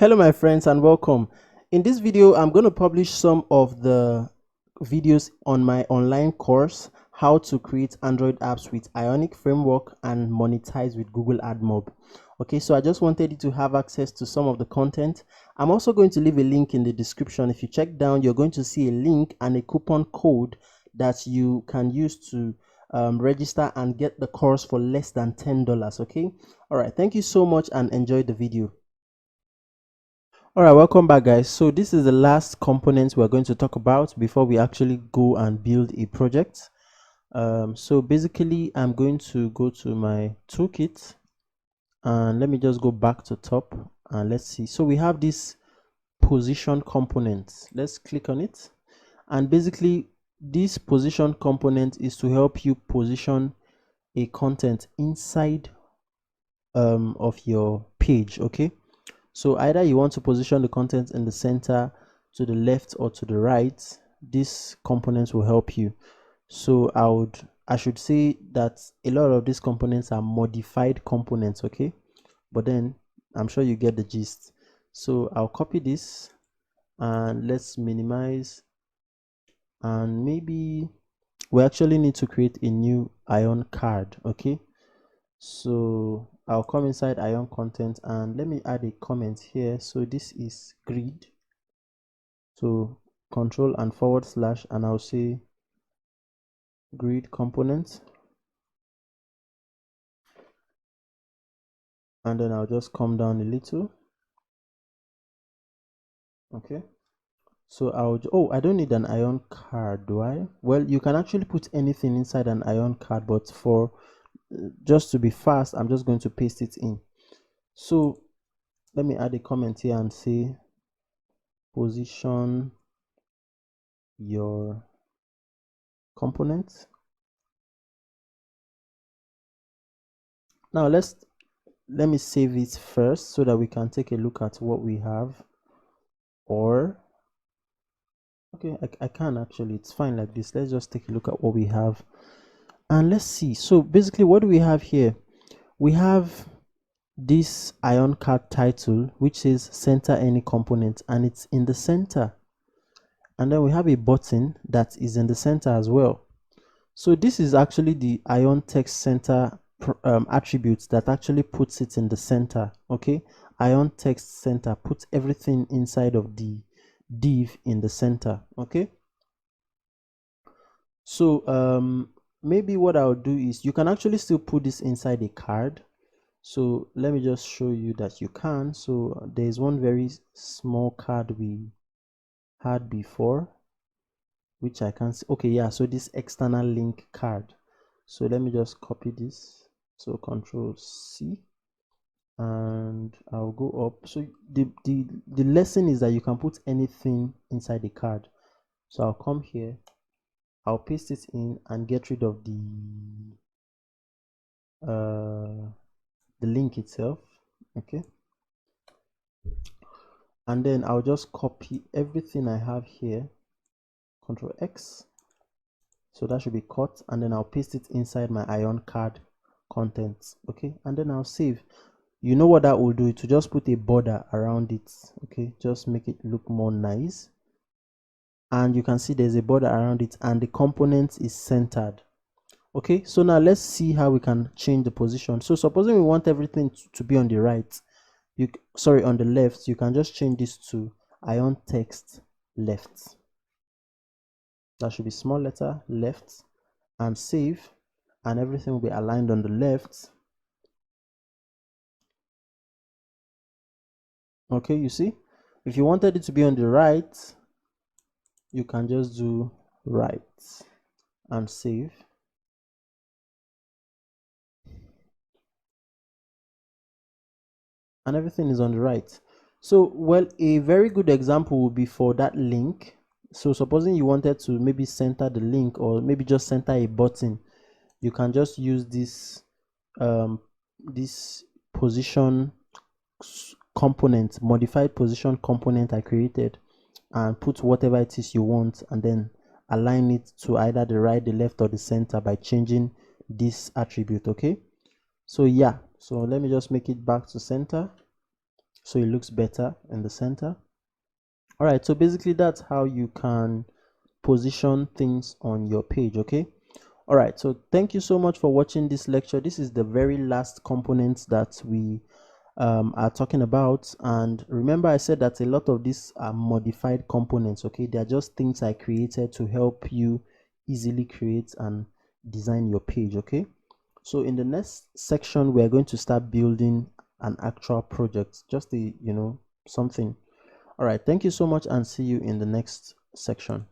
Hello my friends and welcome. In this video I'm going to publish some of the videos on my online course, how to create Android apps with Ionic framework and monetize with Google Admob. Okay, so I just wanted you to have access to some of the content. I'm also going to leave a link in the description. If you check down, you're going to see a link and a coupon code that you can use to register and get the course for less than $10. Okay, all right, thank you so much and enjoy the video. All right, welcome back guys. So this is the last component we're going to talk about before we actually go and build a project. So basically I'm going to go to my toolkit and let me just go back to top and let's see. So we have this position component. Let's click on it, and basically this position component is to help you position a content inside of your page. Okay, so either you want to position the content in the center, to the left, or to the right. These components will help you. So I should say that a lot of these components are modified components, okay? But then I'm sure you get the gist. So I'll copy this and let's minimize, and maybe we actually need to create a new Ion card, okay? So I'll come inside Ion content and let me add a comment here. So this is grid, so control and forward slash, and I'll say grid component, and then I'll just come down a little. Okay, so I don't need an Ion card, do I? Well, you can actually put anything inside an Ion card, but for just to be fast, I'm just going to paste it in. So let me add a comment here and say position your components. Now let me save it first so that we can take a look at what we have. Or okay, I can actually, it's fine like this. Let's just take a look at what we have and let's see. So basically what do we have here? We have this Ion card title which says center any component, and it's in the center, and then we have a button that is in the center as well. So this is actually the Ion text center attributes that actually puts it in the center. Okay, Ion text center puts everything inside of the div in the center. Okay, so maybe what I'll do is, you can actually still put this inside a card. So let me just show you that you can. So there's one very small card we had before which I can see. Okay, yeah, so this external link card. So let me just copy this. So Control C, and I'll go up. So the lesson is that you can put anything inside the card. So I'll come here, I'll paste it in and get rid of the link itself. Okay, and then I'll just copy everything I have here, Control X, so that should be cut, and then I'll paste it inside my Ion card contents. Okay, and then I'll save. You know what that will do? To just put a border around it. Okay, just make it look more nice, and you can see there's a border around it and the component is centered. Okay, so now let's see how we can change the position. So supposing we want everything to be on the right, on the left, you can just change this to Ion text left. That should be small letter left, and save, and everything will be aligned on the left. Okay, you see, if you wanted it to be on the right, you can just do right and save, and everything is on the right. So well, a very good example would be for that link. So supposing you wanted to maybe center the link, or maybe just center a button, you can just use this this position component, modified position component I created, and put whatever it is you want, and then align it to either the right, the left, or the center by changing this attribute. Okay, so yeah, so let me just make it back to center, so it looks better in the center. All right, so basically that's how you can position things on your page. Okay, all right, so thank you so much for watching this lecture. This is the very last component that we are talking about, and remember I said that a lot of these are modified components. Okay, they are just things I created to help you easily create and design your page. Okay, so in the next section we are going to start building an actual project, just a something. All right, thank you so much and see you in the next section.